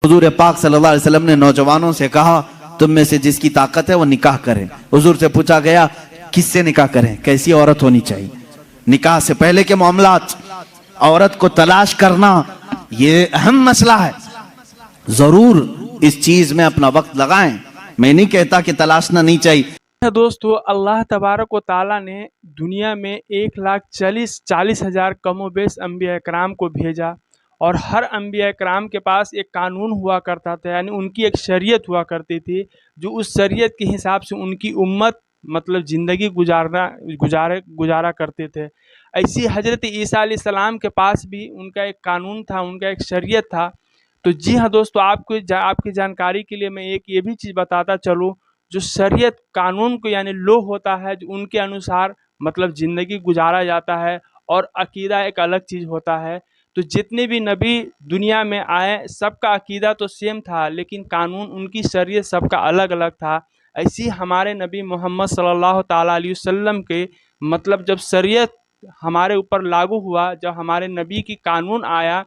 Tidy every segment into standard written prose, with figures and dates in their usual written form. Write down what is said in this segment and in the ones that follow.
हुजूर पाक सल्लल्लाहु अलैहि वसल्लम ने नौजवानों से कहा, तुम में से जिसकी ताकत है वो निकाह करे। हुजूर से पूछा गया, किससे निकाह करें, कैसी औरत होनी चाहिए। निकाह से पहले के मामलात, औरत को तलाश करना ये अहम मसला है। जरूर इस चीज में अपना वक्त लगाएं। मैं नहीं कहता कि तलाशना नहीं चाहिए। दोस्तों, अल्लाह तबारक व ताला ने दुनिया में 1,40,000 कमोबेश अंबिया इकराम को भेजा और हर अंबिया इकराम के पास एक कानून हुआ करता था, यानी उनकी एक शरीयत हुआ करती थी, जो उस शरीयत के हिसाब से उनकी उम्मत मतलब ज़िंदगी गुजारा करते थे। ऐसी हज़रत ईसा अलैहिस्सलाम के पास भी उनका एक कानून था, उनका एक शरीयत था। तो जी हाँ दोस्तों, आपकी जानकारी के लिए मैं एक ये भी चीज़ बताता चलूँ, जो शरीयत कानून को यानी लो होता है, जो उनके अनुसार मतलब ज़िंदगी गुजारा जाता है, और अकीदा एक अलग चीज़ होता है। तो जितने भी नबी दुनिया में आए सबका अकीदा तो सेम था, लेकिन कानून उनकी शरीयत सबका अलग अलग था। ऐसी हमारे नबी मोहम्मद सल्लल्लाहु ताला अलैहि वसल्लम के मतलब जब शरीयत हमारे ऊपर लागू हुआ, जब हमारे नबी की कानून आया,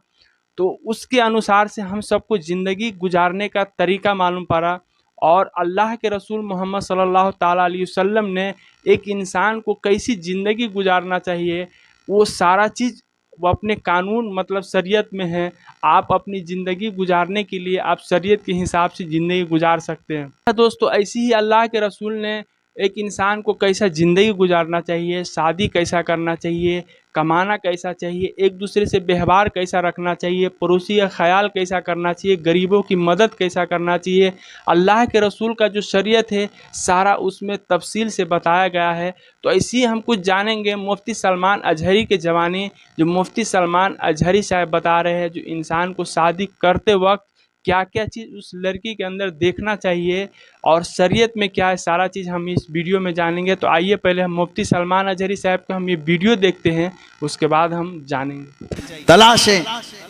तो उसके अनुसार से हम सबको ज़िंदगी गुजारने का तरीका मालूम पड़ा। और अल्लाह के रसूल मोहम्मद सल्लल्लाहु ताला अलैहि वसल्लम ने एक इंसान को कैसी ज़िंदगी गुजारना चाहिए, वो सारा चीज़ वो अपने कानून मतलब शरीयत में है। आप अपनी ज़िंदगी गुजारने के लिए आप शरीयत के हिसाब से ज़िंदगी गुजार सकते हैं। दोस्तों, ऐसे ही अल्लाह के रसूल ने एक इंसान को कैसा ज़िंदगी गुजारना चाहिए, शादी कैसा करना चाहिए, कमाना कैसा चाहिए, एक दूसरे से व्यवहार कैसा रखना चाहिए, पड़ोसी का ख्याल कैसा करना चाहिए, गरीबों की मदद कैसा करना चाहिए, अल्लाह के रसूल का जो शरीयत है सारा उसमें तफसील से बताया गया है। तो ऐसे ही हम कुछ जानेंगे मुफ्ती सलमान अजहरी के ज़माने, जो मुफ्ती सलमान अजहरी साहब बता रहे हैं, जो इंसान को शादी करते वक्त क्या क्या चीज़ उस लड़की के अंदर देखना चाहिए और शरीयत में क्या है, सारा चीज़ हम इस वीडियो में जानेंगे। तो आइए पहले हम मुफ्ती सलमान अजहरी साहब का हम ये वीडियो देखते हैं, उसके बाद हम जानेंगे। तलाशें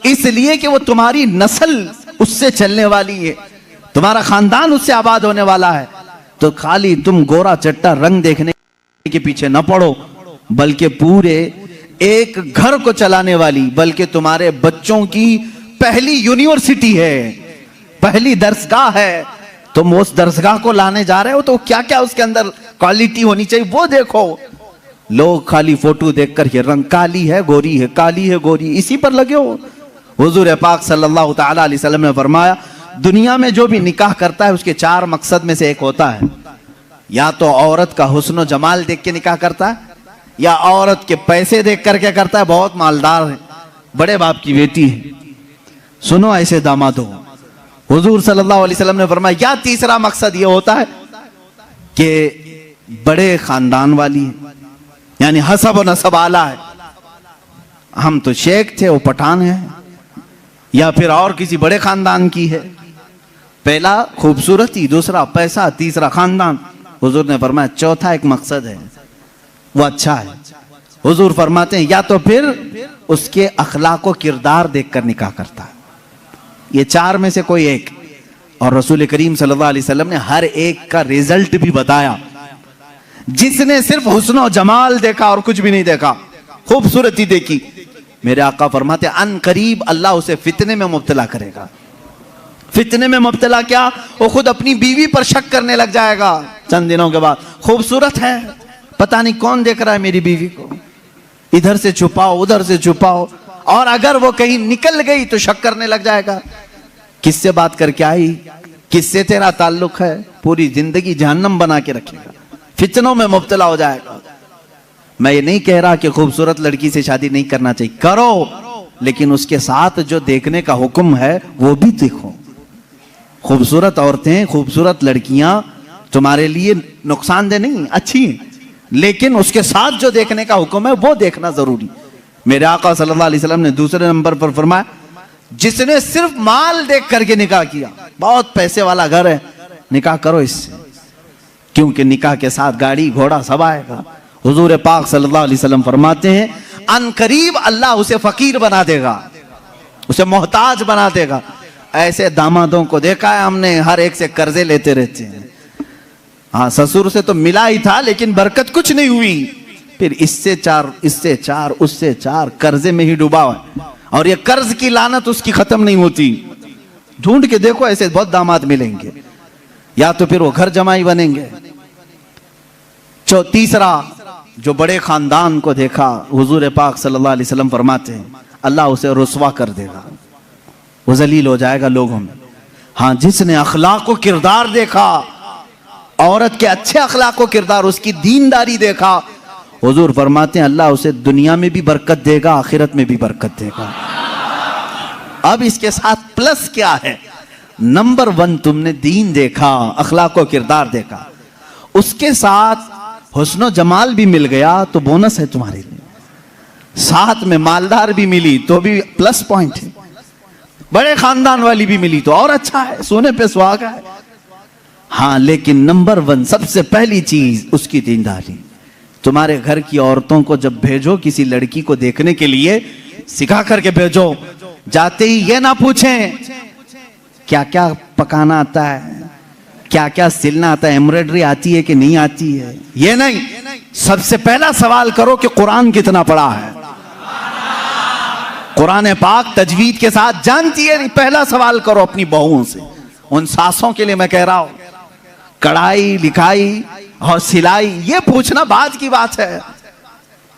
इसलिए कि वो तुम्हारी नस्ल उससे चलने वाली है, तुम्हारा खानदान उससे आबाद होने वाला है। तो खाली तुम गोरा चट्टा रंग देखने के पीछे न पड़ो, बल्कि पूरे एक घर को चलाने वाली, बल्कि तुम्हारे बच्चों की पहली यूनिवर्सिटी है, पहली दरसगाह है। तुम उस दरसगाह को लाने जा रहे हो तो क्या क्या उसके अंदर क्वालिटी होनी चाहिए वो देखो। लोग खाली फोटो देखकर ये रंग काली है गोरी है, काली है गोरी, इसी पर लगे हो। हुजूर पाक सल्लल्लाहु ताला अलैहि वसल्लम ने फरमाया, दुनिया में जो भी निकाह करता है उसके 4 मकसद में से एक होता है, या तो औरत का हुस्न जमाल देख के निकाह करता है, या औरत के पैसे देख करके करता है, बहुत मालदार है, बड़े बाप की बेटी है, सुनो ऐसे दामाद हो। हुजूर सल्लल्लाहु अलैहि वसल्लम ने फरमाया, या तीसरा मकसद ये होता है कि बड़े खानदान वाली है, यानी हसब और नसब आला है, हम तो शेख थे वो पठान है, या फिर और किसी बड़े खानदान की है। पहला खूबसूरती, दूसरा पैसा, तीसरा खानदान। हुजूर ने फरमाया चौथा एक मकसद है वो अच्छा है। हुजूर फरमाते हैं या तो फिर उसके अखलाक व किरदार देखकर निकाह करता है, ये 4 में से कोई एक। और रसूल करीम सल्लल्लाहु अलैहि वसल्लम ने हर एक का रिजल्ट भी बताया। जिसने सिर्फ हुस्न और जमाल देखा और कुछ भी नहीं देखा, खूबसूरती देखी, मेरे आका फरमाते अन करीब अल्लाह उसे फितने में मुब्तला करेगा। फितने में मुब्तला क्या, वो खुद अपनी बीवी पर शक करने लग जाएगा चंद दिनों के बाद। खूबसूरत है, पता नहीं कौन देख रहा है मेरी बीवी को, इधर से छुपाओ उधर से छुपाओ, और अगर वो कहीं निकल गई तो शक करने लग जाएगा, किससे बात करके आई, किससे तेरा ताल्लुक है, पूरी जिंदगी जहन्नम बना के रखेगा, फितनों में मुब्तला हो जाएगा। मैं ये नहीं कह रहा कि खूबसूरत लड़की से शादी नहीं करना चाहिए, करो, लेकिन उसके साथ जो देखने का हुक्म है वो भी देखो। खूबसूरत औरतें, खूबसूरत लड़कियां तुम्हारे लिए नुकसानदेह नहीं, अच्छी हैं, लेकिन उसके साथ जो देखने का हुक्म है वो देखना जरूरी। मेरे आका सल्लल्लाहु अलैहि वसल्लम ने दूसरे नंबर पर फरमाया, जिसने सिर्फ माल देख करके निकाह किया, बहुत पैसे वाला घर है, निकाह करो इससे, क्योंकि निकाह के साथ गाड़ी घोड़ा सब आएगा। हुजूर पाक सल्लल्लाहु अलैहि वसल्लम फरमाते हैं अन करीब अल्लाह उसे फकीर बना देगा, उसे मोहताज बना देगा। ऐसे दामादों को देखा है हमने, हर एक से कर्जे लेते रहते हैं। हाँ, ससुर से तो मिला ही था लेकिन बरकत कुछ नहीं हुई, फिर इससे 4 इससे 4 उससे 4 कर्जे में ही डूबा है, और ये कर्ज की लानत उसकी खत्म नहीं होती। ढूंढ के देखो, ऐसे बहुत दामाद मिलेंगे, या तो फिर वो घर जमाई बनेंगे। तीसरा, जो बड़े खानदान को देखा, हुजूर पाक सल्लल्लाहु अलैहि वसल्लम फरमाते हैं अल्लाह उसे रुस्वा कर देगा, वो जलील हो जाएगा लोगों में। हाँ, जिसने अखलाक व किरदार देखा, औरत के अच्छे अखलाक व किरदार, उसकी दीनदारी देखा, हुजूर फरमाते हैं अल्लाह उसे दुनिया में भी बरकत देगा, आखिरत में भी बरकत देगा। अब इसके साथ प्लस क्या है? नंबर 1 तुमने दीन देखा, अखलाक व किरदार देखा, उसके साथ हुस्न जमाल भी मिल गया तो बोनस है तुम्हारे लिए, साथ में मालदार भी मिली तो भी प्लस पॉइंट है, बड़े खानदान वाली भी मिली तो और अच्छा है, सोने पे सुहागा है। हाँ, लेकिन नंबर 1 सबसे पहली चीज उसकी दीनदारी। तुम्हारे घर की औरतों को जब भेजो किसी लड़की को देखने के लिए, सिखा करके भेजो। जाते ही ये ना पूछें क्या क्या पकाना आता है, क्या क्या सिलना आता है, एम्ब्रॉयडरी आती है कि नहीं आती है, ये नहीं। सबसे पहला सवाल करो कि कुरान कितना पढ़ा है, कुरान पाक तजवीद के साथ जानती है नहीं। पहला सवाल करो अपनी बहुओं से। उन सासों के लिए मैं कह रहा हूं, कढ़ाई लिखाई और सिलाई ये पूछना बाद की बात है,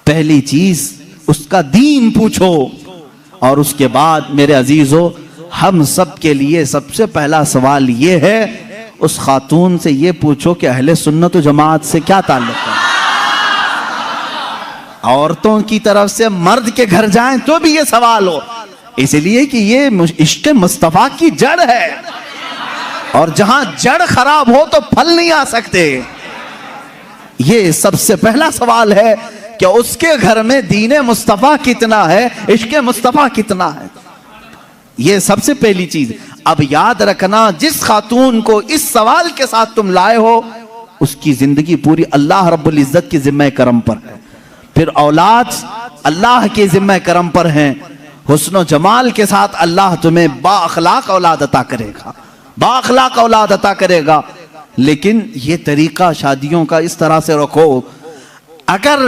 पहली चीज उसका दीन पूछो। और उसके बाद मेरे अजीजों, हम सब के लिए सबसे पहला सवाल ये है, उस खातून से ये पूछो कि अहले सुन्नत व जमात से क्या ताल्लुक है। औरतों की तरफ से मर्द के घर जाएं तो भी ये सवाल हो, इसलिए कि ये इश्क़ मुस्तफ़ा की जड़ है, और जहां जड़ खराब हो तो फल नहीं आ सकते। ये सबसे पहला सवाल है कि उसके घर में दीन मुस्तफ़ा कितना है, इश्क़ मुस्तफ़ा कितना है, ये सबसे पहली चीज। अब याद रखना, जिस खातून को इस सवाल के साथ तुम लाए हो, उसकी जिंदगी पूरी अल्लाह रब्बुल इज्जत की जिम्मे करम पर है, फिर औलाद अल्लाह के जिम्मे करम पर है, हुस्न जमाल के साथ अल्लाह तुम्हें बाअखलाक औलाद अता करेगा, बाअखलाक औलाद अता करेगा। लेकिन ये तरीका शादियों का इस तरह से रखो, अगर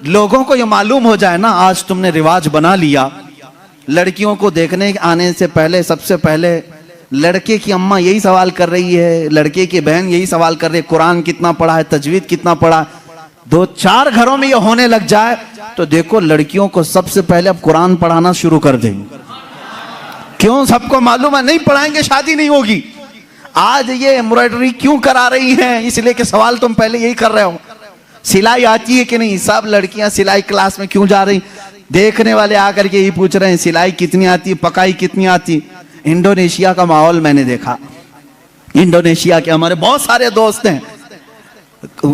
लोगों को ये मालूम हो जाए ना, आज तुमने रिवाज बना लिया, लड़कियों को देखने आने से पहले सबसे पहले लड़के की अम्मा यही सवाल कर रही है, लड़के की बहन यही सवाल कर रही है, कुरान कितना पढ़ा है, तजवीद कितना पढ़ा है। 2-4 घरों में ये होने लग जाए तो देखो लड़कियों को सबसे पहले अब कुरान पढ़ाना शुरू कर देंगे। क्यों? सबको मालूम है नहीं पढ़ाएंगे शादी नहीं होगी। आज ये एम्ब्रॉयडरी क्यों करा रही हैं? इसलिए कि सवाल तुम पहले यही कर रहे हो, सिलाई आती है कि नहीं। सब लड़कियां सिलाई क्लास में क्यों जा रही? देखने वाले आकर के यही पूछ रहे हैं सिलाई कितनी आती, पकाई कितनी आती। इंडोनेशिया का माहौल मैंने देखा, इंडोनेशिया के हमारे बहुत सारे दोस्त हैं,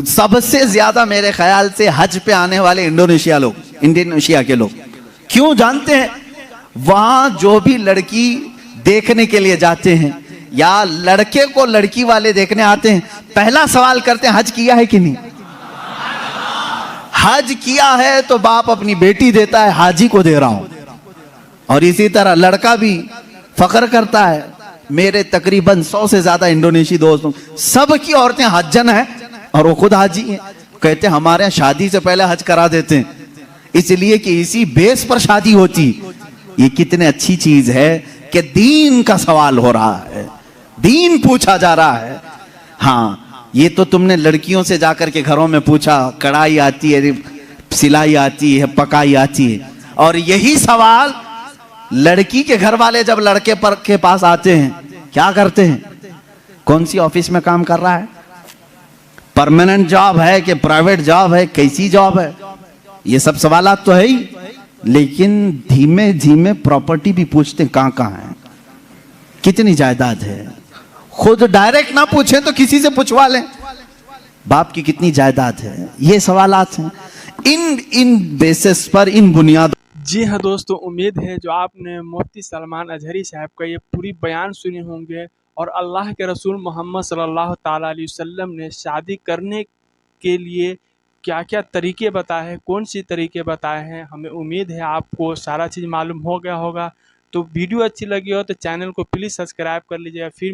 सबसे ज्यादा मेरे ख्याल से हज पे आने वाले इंडोनेशिया लोग, इंडोनेशिया के लोग। क्यों जानते हैं? वहां जो भी लड़की देखने के लिए जाते हैं या लड़के को लड़की वाले देखने आते हैं, पहला सवाल करते हैं हज किया है कि नहीं। हज किया है तो बाप अपनी बेटी देता है, हाजी को दे रहा हूं। और इसी तरह लड़का भी फख्र करता है, मेरे तकरीबन 100 से ज्यादा इंडोनेशी दोस्तों, सबकी औरतें हज्जन है और वो खुद हाजी हैं। कहते हैं हमारे यहाँ शादी से पहले हज करा देते हैं, इसलिए कि इसी बेस पर शादी होती। ये कितनी अच्छी चीज है कि दीन का सवाल हो रहा है, दीन पूछा जा रहा है। हाँ, ये तो तुमने लड़कियों से जाकर के घरों में पूछा, कढ़ाई आती है, सिलाई आती है, पकाई आती है। और यही सवाल लड़की के घर वाले जब लड़के पर के पास आते हैं, क्या करते हैं? कौन सी ऑफिस में काम कर रहा है, परमानेंट जॉब है कि प्राइवेट जॉब है, कैसी जॉब है, ये सब सवालात तो है ही। लेकिन धीमे धीमे प्रॉपर्टी भी पूछते हैं, कहां कहां है, कितनी जायदाद है। खुद डायरेक्ट ना पूछे तो किसी से पूछवा लें, बाप की कितनी जायदाद है। ये सवालात हैं, इन बेसिस पर, इन बुनियाद। जी हाँ दोस्तों, उम्मीद है जो आपने मुफ्ती सलमान अजहरी साहब का ये पूरी बयान सुने होंगे और अल्लाह के रसूल मोहम्मद सल्लल्लाहु ताला अलैहि वसल्लम ने शादी करने के लिए क्या क्या तरीके बताए हैं, कौन सी तरीके बताए हैं, हमें उम्मीद है आपको सारा चीज़ मालूम हो गया होगा। तो वीडियो अच्छी लगी हो तो चैनल को प्लीज़ सब्सक्राइब कर लीजिएगा। फिर